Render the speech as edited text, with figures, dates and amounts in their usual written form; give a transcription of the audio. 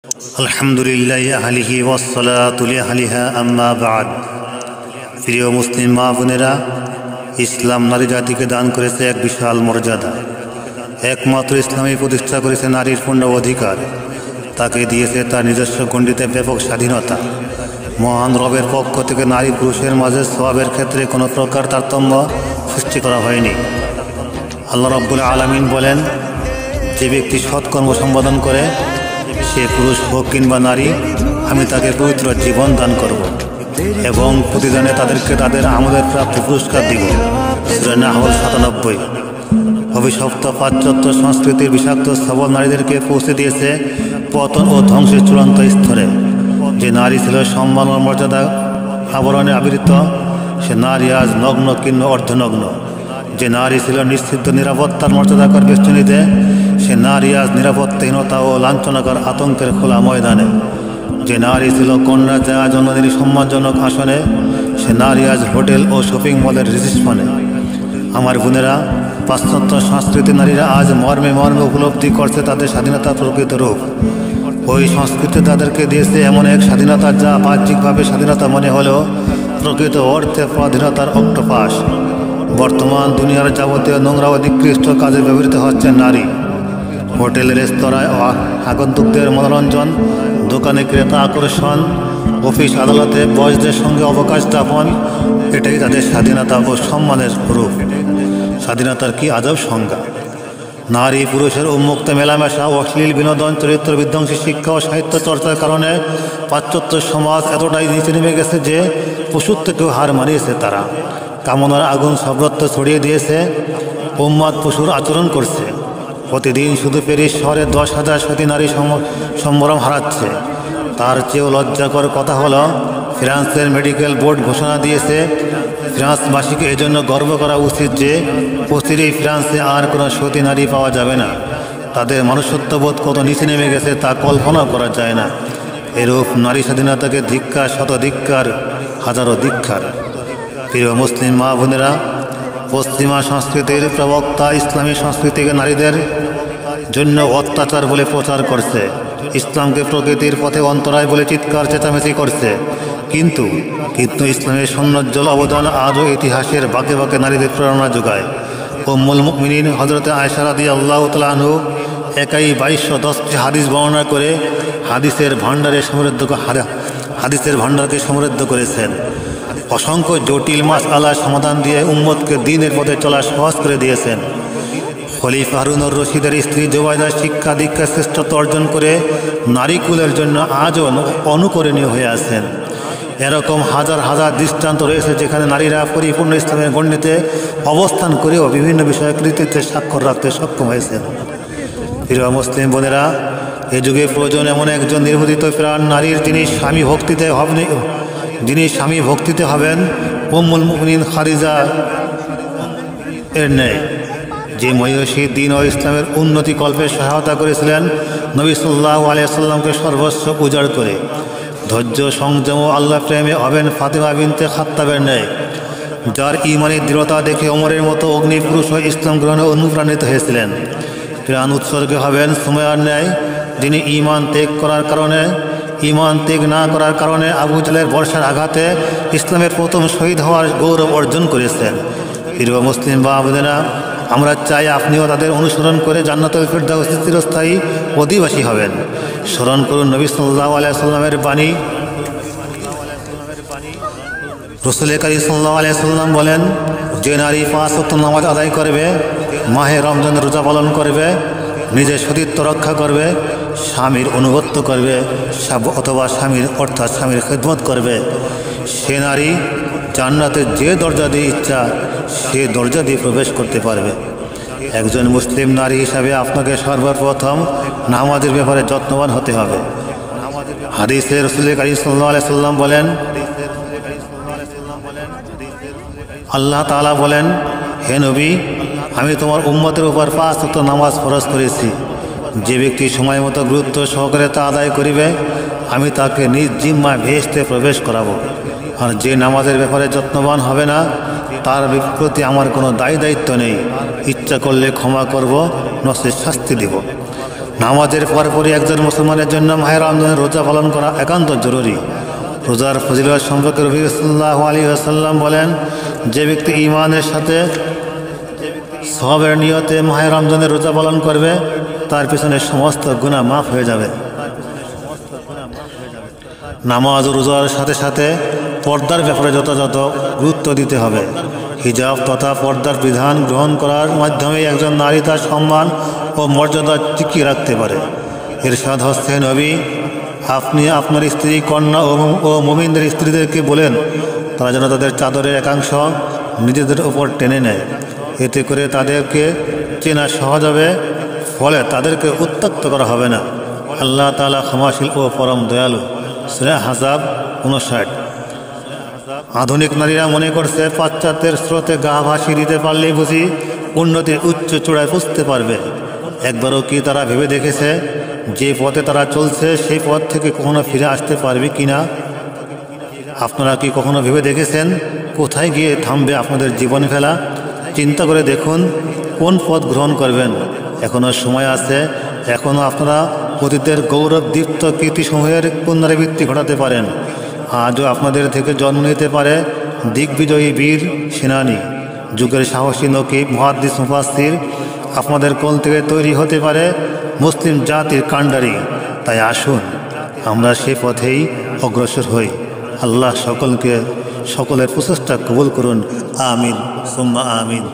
আলহামদুলিল্লাহি আহলিহি ওয়াসসালাতু লিআহলিহা আম্মা বা'দ। প্রিয় মুসলিম মা বোনেরা, ইসলাম নারী জাতিকে দান করেছে এক বিশাল মর্যাদা। একমাত্র ইসলামই প্রতিষ্ঠা করেছে নারীর পূর্ণ অধিকার, তাকে দিয়েছে তার নিজস্ব গণ্ডিতে ব্যাপক স্বাধীনতা। মহান রবের পক্ষ থেকে নারী পুরুষের মাঝে সওয়াবের ক্ষেত্রে কোনো প্রকার তারতম্য সৃষ্টি করা হয়নি। আল্লাহ রাব্বুল আলামিন বলেন, যে ব্যক্তি সৎকর্ম সম্পাদন করে, সে পুরুষ হোক কিংবা নারী, আমি তাকে পবিত্র জীবন দান করব এবং প্রতিদানে তাদেরকে তাদের আমলের প্রাপ্ত পুরস্কার দিব। সূরা নাহল ৯৭। অভিশপ্ত পাশ্চাত্য সংস্কৃতির বিষাক্ত সবল নারীদেরকে পৌঁছে দিয়েছে পতন ও ধ্বংসের চূড়ান্ত স্তরে। যে নারী ছিল সম্মান ও মর্যাদা আবরণে আবৃত, সে নারী আজ নগ্ন কিংবা অর্ধনগ্ন। যে নারী ছিল নিশ্চিত নিরাপত্তার মর্যাদাকর বেষ্টনীতে, সে নারী আজ নিরাপত্তাহীনতা ও লাঞ্ছনাকর আতঙ্কের খোলা ময়দানে। যে নারী ছিল কন্যা যা জন্মদিনী সম্মানজনক আসনে, সে নারী আজ হোটেল ও শপিং মলের রিসেপশনে। আমার বোনেরা, পাশ্চাত্য সংস্কৃতির নারীরা আজ মর্মে মর্মে উপলব্ধি করছে তাদের স্বাধীনতার প্রকৃত রূপ। ওই সংস্কৃতি তাদেরকে দিয়েছে এমন এক স্বাধীনতা যা বাহ্যিকভাবে স্বাধীনতা মনে হলেও প্রকৃত অর্থে পরাধীনতার অক্টোপাস। বর্তমান দুনিয়ার যাবতীয় নোংরা ও নিকৃষ্ট কাজে ব্যবহৃত হচ্ছে নারী। হোটেল, রেস্তোরাঁয় আগন্তুকদের মনোরঞ্জন, দোকানে ক্রেতা আকর্ষণ, অফিস আদালতে বয়সদের সঙ্গে অবকাশ যাপন, এটাই তাদের স্বাধীনতা ও সম্মানের রূপ। স্বাধীনতার কি আজব সংজ্ঞা! নারী পুরুষের উন্মুক্ত মেলামেশা, অশ্লীল বিনোদন, চরিত্র বিধ্বংসী শিক্ষা ও সাহিত্য চর্চার কারণে পাশ্চাত্য সমাজ এতটাই নিচে নেমে গেছে যে পশুত্বকেও হার মানিয়েছে তারা। কামনার আগুন সর্বত্র ছড়িয়ে দিয়েছে, উন্মাদ পশুর আচরণ করছে। প্রতিদিন শুধু প্যারিস শহরে 10,000 সতী নারী সম্ভ্রম হারাচ্ছে। তার চেয়েও লজ্জাকর কথা হলো, ফ্রান্সের মেডিকেল বোর্ড ঘোষণা দিয়েছে ফ্রান্সবাসীকে এজন্য গর্ব করা উচিত যে অচিরেই ফ্রান্সে আর কোনো সতী নারী পাওয়া যাবে না। তাদের মনুষ্যত্ববোধ কত নিচে নেমে গেছে তা কল্পনাও করা যায় না। এরূপ নারী স্বাধীনতাকে ধিক্কার, শত ধিক্কার, হাজারো ধিক্কার। প্রিয় মুসলিম মা বোনেরা, পশ্চিমা সংস্কৃতির প্রবক্তা ইসলামী সংস্কৃতিকে নারীদের জন্য অত্যাচার বলে প্রচার করছে, ইসলামকে প্রকৃতির পথে অন্তরায় বলে চিৎকার চেঁচামেচি করছে। কিন্তু ইসলামের সৌন্দর্যল অবদান আজও ইতিহাসের বাঁকে বাঁকে নারীদের প্রেরণা যোগায়। উম্মুল মুমিনিন হযরত আয়েশা রাদিয়াল্লাহু তাআলা আনহা একাই 2210টি হাদিস বর্ণনা করে হাদিসের ভাণ্ডারকে সমৃদ্ধ করেছেন। অসংখ্য জটিল মাসআলার সমাধান দিয়ে উম্মতকে দ্বীনের পথে চলা সহজ করে দিয়েছেন। খলিফা হারুনুর রশিদের স্ত্রী জুবাইদার শিক্ষা দীক্ষা শ্রেষ্ঠত্ব অর্জন করে নারীকুলের জন্য আজও অনুকরণীয় হয়ে আছেন। এরকম হাজার হাজার দৃষ্টান্ত রয়েছে যেখানে নারীরা পরিপূর্ণ ইসলামের গণ্ডিতে অবস্থান করেও বিভিন্ন বিষয়ে কৃতিত্বের স্বাক্ষর রাখতে সক্ষম হয়েছেন। প্রিয় মুসলিম বোনেরা, এ যুগে প্রয়োজন এমন একজন নির্বাচিত প্রাণ নারীর, যিনি স্বামী ভক্তিতে হবেন উম্মুল মুমিনিন খাদিজা এর ন্যায়, যে মহিষী দ্বীন ও ইসলামের উন্নতি কল্পে সহায়তা করেছিলেন নবী সাল্লাল্লাহু আলাইহি ওয়াসাল্লামকে সর্বস্ব উজাড় করে। ধৈর্য, সংযম ও আল্লাহ প্রেমে হবেন ফাতিমা বিনতে খাত্তাবের ন্যায়, যার ঈমানি দৃঢ়তা দেখে ওমরের মতো অগ্নিপুরুষ ও ইসলাম গ্রহণে অনুপ্রাণিত হয়েছিলেন। প্রাণ উৎসর্গে হবেন সুমাইয়ার ন্যায়, যিনি ঈমান ত্যাগ না করার কারণে আবু জাহলের বর্ষার আঘাতে ইসলামের প্রথম শহীদ হওয়ার গৌরব অর্জন করেছেন। প্রিয় মুসলিম বাবা-বোনেরা, আমরা চাই আপনিও তাদের অনুসরণ করে জান্নাতুল ফিরদাউসের চিরস্থায়ী অধিবাসী হবেন। স্মরণ করুন নবী সাল্লাল্লাহু আলাইহি ওয়াসাল্লামের বাণী। রাসূল কারীম সাল্লাল্লাহু আলাইহি ওয়াসাল্লাম বলেন, যে নারী 5 ওয়াক্ত নামাজ আদায় করবে, মাহে রমজানের রোজা পালন করবে, নিজের সতীত্ব রক্ষা করবে, স্বামীর অনুগত্য করবে অথবা স্বামীর খেদমত করবে, সে নারী জান্নাতের যে দরজা দিয়ে ইচ্ছা সে দরজা দিয়ে প্রবেশ করতে পারবে। একজন মুসলিম নারী হিসাবে আপনাকে সর্বপ্রথম নামাজের ব্যাপারে যত্নবান হতে হবে। হাদিসে রাসূল কারীম সাল্লাল্লাহু আলাইহি ওয়াসাল্লাম বলেন, আল্লাহ তাআলা বলেন, হে নবী, আমি তোমার উম্মতের উপর 5 ওয়াক্ত নামাজ ফরজ করেছি। যে ব্যক্তি সময় মতো গুরুত্ব সহকারে তা আদায় করিবে, আমি তাকে নিজ জিম্মায় বেহেশতে প্রবেশ করাবো। আর যে নামাজের ব্যাপারে যত্নবান হবে না, তার প্রতি আমার কোনো দায়িত্ব নেই। ইচ্ছা করলে ক্ষমা করব, নচেৎ শাস্তি দেব। নামাজের পরপরই একজন মুসলমানের জন্য মাহে রমজানের রোজা পালন করা একান্ত জরুরি। রোজার ফজিলত সম্পর্কে নবী সাল্লাল্লাহু আলাইহি ওয়াসাল্লাম বলেন, যে ব্যক্তি ঈমানের সাথে সওয়াবের নিয়তে মাহে রমজানের রোজা পালন করবে তার পিছনে সমস্ত গুনাহ মাফ হয়ে যাবে। নামাজ ও রোজার সাথে সাথে পর্দার ব্যাপারে যথাযথ গুরুত্ব দিতে হবে। হিজাব তথা পর্দার বিধান গ্রহণ করার মাধ্যমে একজন নারী তার সম্মান ও মর্যাদা টিকিয়ে রাখতে পারে। ইরশাদ হচ্ছে, নবী আপনি আপনার স্ত্রী, কন্যা ও মুমিনদের স্ত্রীদেরকে বলেন তারা যেন তাদের চাদরের একাংশ নিজেদের ওপর টেনে নেয়, এতে করে তাদেরকে চেনা সহজ হবে, ফলে তাদেরকে উত্ত্যক্ত করা হবে না। আল্লাহ তাআলা ক্ষমাশীল ও পরম দয়ালু। সূরা আহজাব 59। আধুনিক নারীরা মনে করছে পাশ্চাত্যের স্রোতে গা ভাসিয়ে দিতে পারলেই বুঝি উন্নতির উচ্চ চূড়ায় পৌঁছতে পারবে। একবারও কি তারা ভেবে দেখেছে যে পথে তারা চলছে সেই পথ থেকে কখনো ফিরে আসতে পারবে কিনা? আপনারা কি কখনো ভেবে দেখেছেন কোথায় গিয়ে থামবে আপনাদের জীবন ফেলা? চিন্তা করে দেখুন কোন পথ গ্রহণ করবেন। এখনও সময় আছে। এখনও আপনারা অতীতের গৌরবদীপ্ত কীর্তিসমূহের পুনরাবৃত্তি ঘটাতে পারেন। আজও আপনাদের থেকে জন্ম নিতে পারে দিগ্বিজয়ী বীর সেনানী, যুগের সাহসী নকিব, মুহাদ্দিস, মুফাসসির। আপনাদের কোল থেকে তৈরি হতে পারে মুসলিম জাতির কাণ্ডারি। তাই আসুন আমরা সেই পথেই অগ্রসর হই। আল্লাহ সকলের প্রচেষ্টা কবুল করুন। আমিন সুম্মা আমিন।